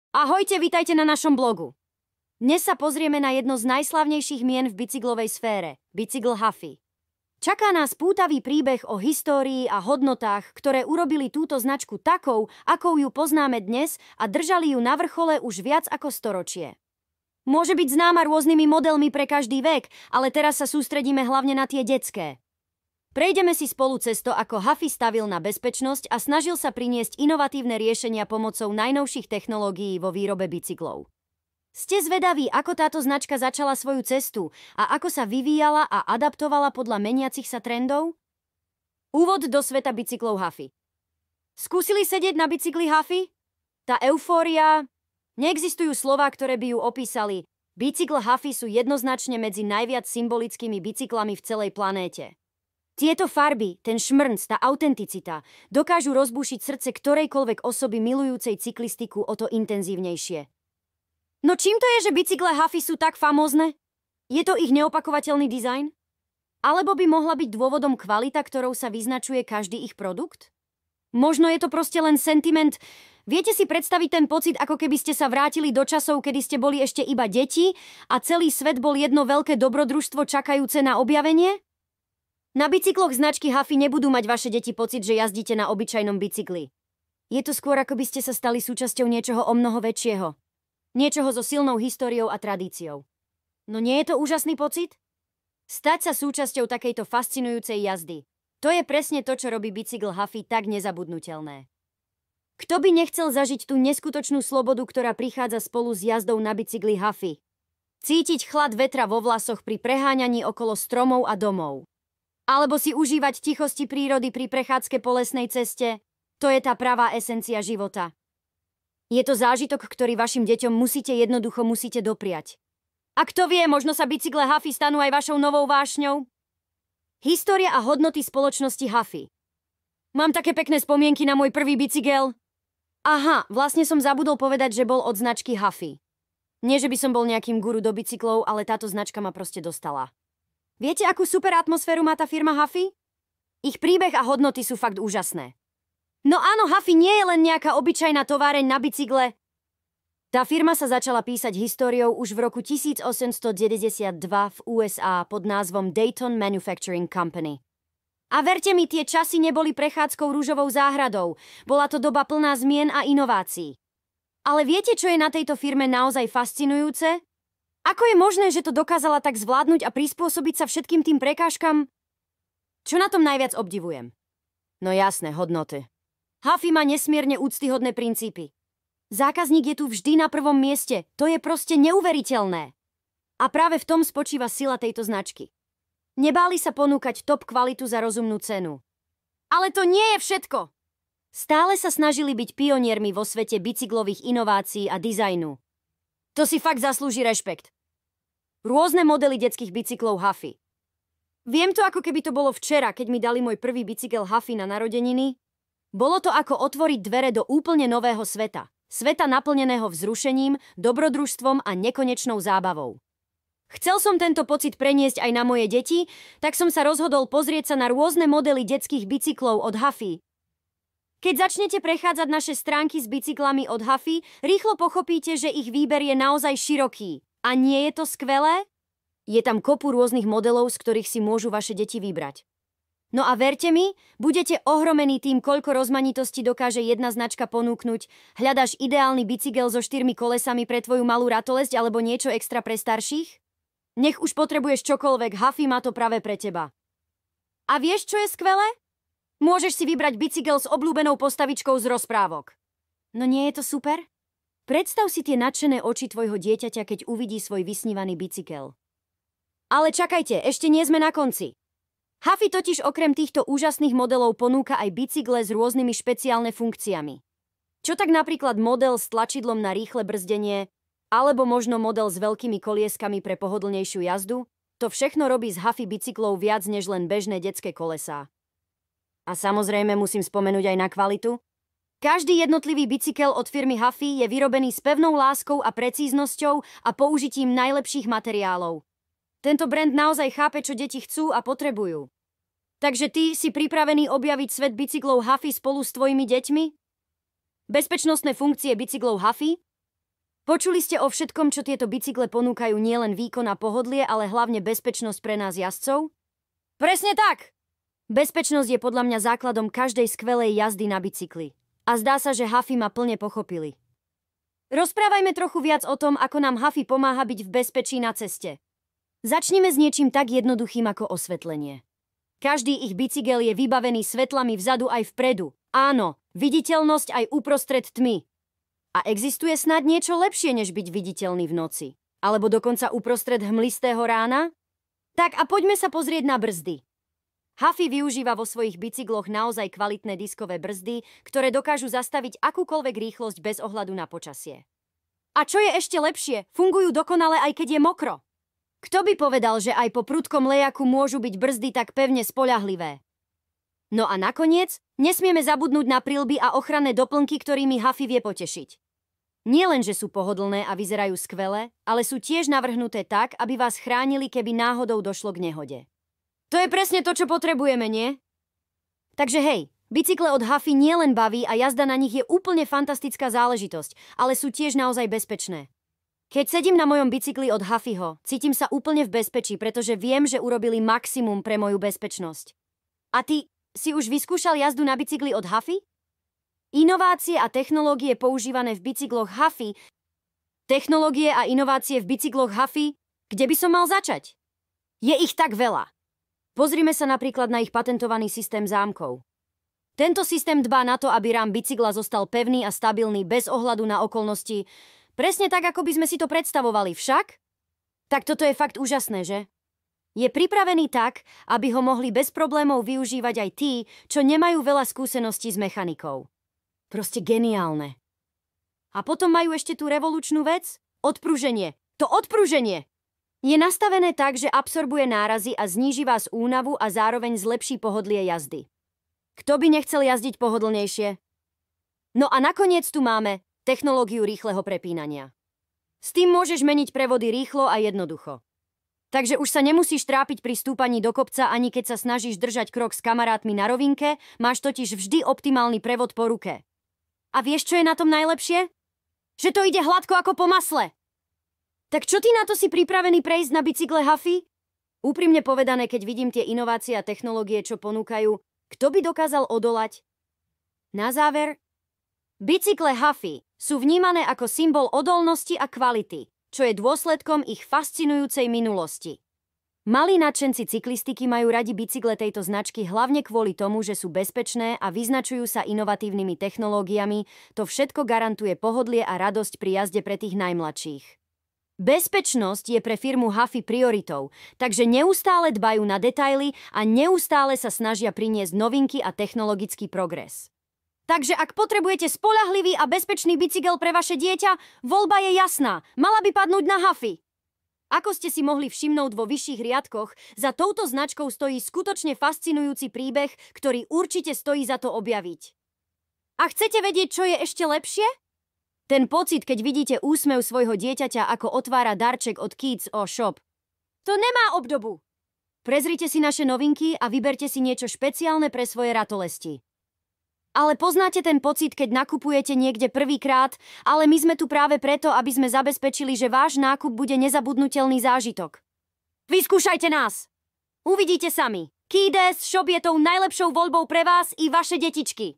Ahojte, vitajte na našom blogu. Dnes sa pozrieme na jedno z najslavnejších mien v bicyklovej sfére, bicykel Huffy. Čaká nás pútavý príbeh o histórii a hodnotách, ktoré urobili túto značku takou, akou ju poznáme dnes a držali ju na vrchole už viac ako storočie. Môže byť známa rôznymi modelmi pre každý vek, ale teraz sa sústredíme hlavne na tie detské. Prejdeme si spolu cesto, ako Huffy stavil na bezpečnosť a snažil sa priniesť inovatívne riešenia pomocou najnovších technológií vo výrobe bicyklov. Ste zvedaví, ako táto značka začala svoju cestu a ako sa vyvíjala a adaptovala podľa meniacich sa trendov? Úvod do sveta bicyklov Huffy. Skúsili sedieť na bicykli Huffy? Tá eufória... Neexistujú slová, ktoré by ju opísali. Bicykle Huffy sú jednoznačne medzi najviac symbolickými bicyklami v celej planéte. Tieto farby, ten šmrnc, tá autenticita, dokážu rozbušiť srdce ktorejkoľvek osoby milujúcej cyklistiku o to intenzívnejšie. No čím to je, že bicykle Huffy sú tak famózne? Je to ich neopakovateľný dizajn? Alebo by mohla byť dôvodom kvalita, ktorou sa vyznačuje každý ich produkt? Možno je to proste len sentiment. Viete si predstaviť ten pocit, ako keby ste sa vrátili do časov, kedy ste boli ešte iba deti a celý svet bol jedno veľké dobrodružstvo čakajúce na objavenie? Na bicykloch značky Huffy nebudú mať vaše deti pocit, že jazdíte na obyčajnom bicykli. Je to skôr, ako by ste sa stali súčasťou niečoho omnoho väčšieho. Niečoho so silnou históriou a tradíciou. No nie je to úžasný pocit? Stať sa súčasťou takejto fascinujúcej jazdy. To je presne to, čo robí bicykel Huffy tak nezabudnutelné. Kto by nechcel zažiť tú neskutočnú slobodu, ktorá prichádza spolu s jazdou na bicykli Huffy? Cítiť chlad vetra vo vlasoch pri preháňaní okolo stromov a domov. Alebo si užívať tichosti prírody pri prechádzke po lesnej ceste. To je tá pravá esencia života. Je to zážitok, ktorý vašim deťom jednoducho musíte dopriať. A kto vie, možno sa bicykle Huffy stanú aj vašou novou vášňou? História a hodnoty spoločnosti Huffy. Mám také pekné spomienky na môj prvý bicykel. Aha, vlastne som zabudol povedať, že bol od značky Huffy. Nie, že by som bol nejakým guru do bicyklov, ale táto značka ma proste dostala. Viete, akú super atmosféru má tá firma Huffy? Ich príbeh a hodnoty sú fakt úžasné. No áno, Huffy nie je len nejaká obyčajná továreň na bicykle. Tá firma sa začala písať históriou už v roku 1892 v USA pod názvom Dayton Manufacturing Company. A verte mi, tie časy neboli prechádzkou rúžovou záhradou. Bola to doba plná zmien a inovácií. Ale viete, čo je na tejto firme naozaj fascinujúce? Ako je možné, že to dokázala tak zvládnuť a prispôsobiť sa všetkým tým prekážkam? Čo na tom najviac obdivujem? No jasné, hodnoty. Huffy má nesmierne úctyhodné princípy. Zákazník je tu vždy na prvom mieste. To je proste neuveriteľné. A práve v tom spočíva sila tejto značky. Nebáli sa ponúkať top kvalitu za rozumnú cenu. Ale to nie je všetko. Stále sa snažili byť pioniermi vo svete bicyklových inovácií a dizajnu. To si fakt zaslúži rešpekt. Rôzne modely detských bicyklov Huffy. Viem to, ako keby to bolo včera, keď mi dali môj prvý bicykel Huffy na narodeniny. Bolo to ako otvoriť dvere do úplne nového sveta. Sveta naplneného vzrušením, dobrodružstvom a nekonečnou zábavou. Chcel som tento pocit preniesť aj na moje deti, tak som sa rozhodol pozrieť sa na rôzne modely detských bicyklov od Huffy. Keď začnete prechádzať naše stránky s bicyklami od Huffy, rýchlo pochopíte, že ich výber je naozaj široký. A nie je to skvelé? Je tam kopu rôznych modelov, z ktorých si môžu vaše deti vybrať. No a verte mi, budete ohromení tým, koľko rozmanitosti dokáže jedna značka ponúknuť. Hľadáš ideálny bicykel so 4 kolesami pre tvoju malú ratolesť alebo niečo extra pre starších? Nech už potrebuješ čokoľvek, Huffy má to práve pre teba. A vieš, čo je skvelé? Môžeš si vybrať bicykel s obľúbenou postavičkou z rozprávok. No nie je to super? Predstav si tie nadšené oči tvojho dieťaťa, keď uvidí svoj vysnívaný bicykel. Ale čakajte, ešte nie sme na konci. Huffy totiž okrem týchto úžasných modelov ponúka aj bicykle s rôznymi špeciálne funkciami. Čo tak napríklad model s tlačidlom na rýchle brzdenie, alebo možno model s veľkými kolieskami pre pohodlnejšiu jazdu? To všechno robí z Huffy bicyklov viac než len bežné detské kolesá. A samozrejme musím spomenúť aj na kvalitu. Každý jednotlivý bicykel od firmy Huffy je vyrobený s pevnou láskou a precíznosťou a použitím najlepších materiálov. Tento brand naozaj chápe, čo deti chcú a potrebujú. Takže ty si pripravený objaviť svet bicyklov Huffy spolu s tvojimi deťmi? Bezpečnostné funkcie bicyklov Huffy? Počuli ste o všetkom, čo tieto bicykle ponúkajú nielen výkon a pohodlie, ale hlavne bezpečnosť pre nás jazdcov? Presne tak! Bezpečnosť je podľa mňa základom každej skvelej jazdy na bicykli. A zdá sa, že Huffy ma plne pochopili. Rozprávajme trochu viac o tom, ako nám Huffy pomáha byť v bezpečí na ceste. Začnime s niečím tak jednoduchým ako osvetlenie. Každý ich bicykel je vybavený svetlami vzadu aj vpredu. Áno, viditeľnosť aj uprostred tmy. A existuje snad niečo lepšie, než byť viditeľný v noci? Alebo dokonca uprostred hmlistého rána? Tak a poďme sa pozrieť na brzdy. Huffy využíva vo svojich bicykloch naozaj kvalitné diskové brzdy, ktoré dokážu zastaviť akúkoľvek rýchlosť bez ohľadu na počasie. A čo je ešte lepšie, fungujú dokonale aj keď je mokro. Kto by povedal, že aj po prudkom lejaku môžu byť brzdy tak pevne spoľahlivé? No a nakoniec, nesmieme zabudnúť na prilby a ochranné doplnky, ktorými Huffy vie potešiť. Nie len, že sú pohodlné a vyzerajú skvele, ale sú tiež navrhnuté tak, aby vás chránili, keby náhodou došlo k nehode. To je presne to, čo potrebujeme, nie? Takže hej, bicykle od Huffy nielen baví a jazda na nich je úplne fantastická záležitosť, ale sú tiež naozaj bezpečné. Keď sedím na mojom bicykli od Huffyho, cítim sa úplne v bezpečí, pretože viem, že urobili maximum pre moju bezpečnosť. A ty si už vyskúšal jazdu na bicykli od Huffy? Inovácie a technológie používané v bicykloch Huffy. Technológie a inovácie v bicykloch Huffy? Kde by som mal začať? Je ich tak veľa. Pozrime sa napríklad na ich patentovaný systém zámkov. Tento systém dbá na to, aby rám bicykla zostal pevný a stabilný bez ohľadu na okolnosti. Presne tak, ako by sme si to predstavovali, však? Tak toto je fakt úžasné, že? Je pripravený tak, aby ho mohli bez problémov využívať aj tí, čo nemajú veľa skúseností s mechanikou. Proste geniálne. A potom majú ešte tú revolučnú vec? Odpruženie. To odpruženie! Je nastavené tak, že absorbuje nárazy a zníži vás únavu a zároveň zlepší pohodlie jazdy. Kto by nechcel jazdiť pohodlnejšie? No a nakoniec tu máme technológiu rýchleho prepínania. S tým môžeš meniť prevody rýchlo a jednoducho. Takže už sa nemusíš trápiť pri stúpaní do kopca, ani keď sa snažíš držať krok s kamarátmi na rovinke, máš totiž vždy optimálny prevod po ruke. A vieš, čo je na tom najlepšie? Že to ide hladko ako po masle. Tak čo ty na to si pripravený prejsť na bicykle Huffy? Úprimne povedané, keď vidím tie inovácie a technológie, čo ponúkajú, kto by dokázal odolať? Na záver, bicykle Huffy sú vnímané ako symbol odolnosti a kvality, čo je dôsledkom ich fascinujúcej minulosti. Malí nadšenci cyklistiky majú radi bicykle tejto značky hlavne kvôli tomu, že sú bezpečné a vyznačujú sa inovatívnymi technológiami, to všetko garantuje pohodlie a radosť pri jazde pre tých najmladších. Bezpečnosť je pre firmu Huffy prioritou, takže neustále dbajú na detaily a neustále sa snažia priniesť novinky a technologický progres. Takže ak potrebujete spoľahlivý a bezpečný bicykel pre vaše dieťa, voľba je jasná. Mala by padnúť na Huffy. Ako ste si mohli všimnúť vo vyšších riadkoch, za touto značkou stojí skutočne fascinujúci príbeh, ktorý určite stojí za to objaviť. A chcete vedieť, čo je ešte lepšie? Ten pocit, keď vidíte úsmev svojho dieťaťa, ako otvára darček od Kids O Shop. To nemá obdobu. Prezrite si naše novinky a vyberte si niečo špeciálne pre svoje ratolesti. Ale poznáte ten pocit, keď nakupujete niekde prvýkrát, ale my sme tu práve preto, aby sme zabezpečili, že váš nákup bude nezabudnutelný zážitok. Vyskúšajte nás! Uvidíte sami. Kids Shop je tou najlepšou voľbou pre vás i vaše detičky.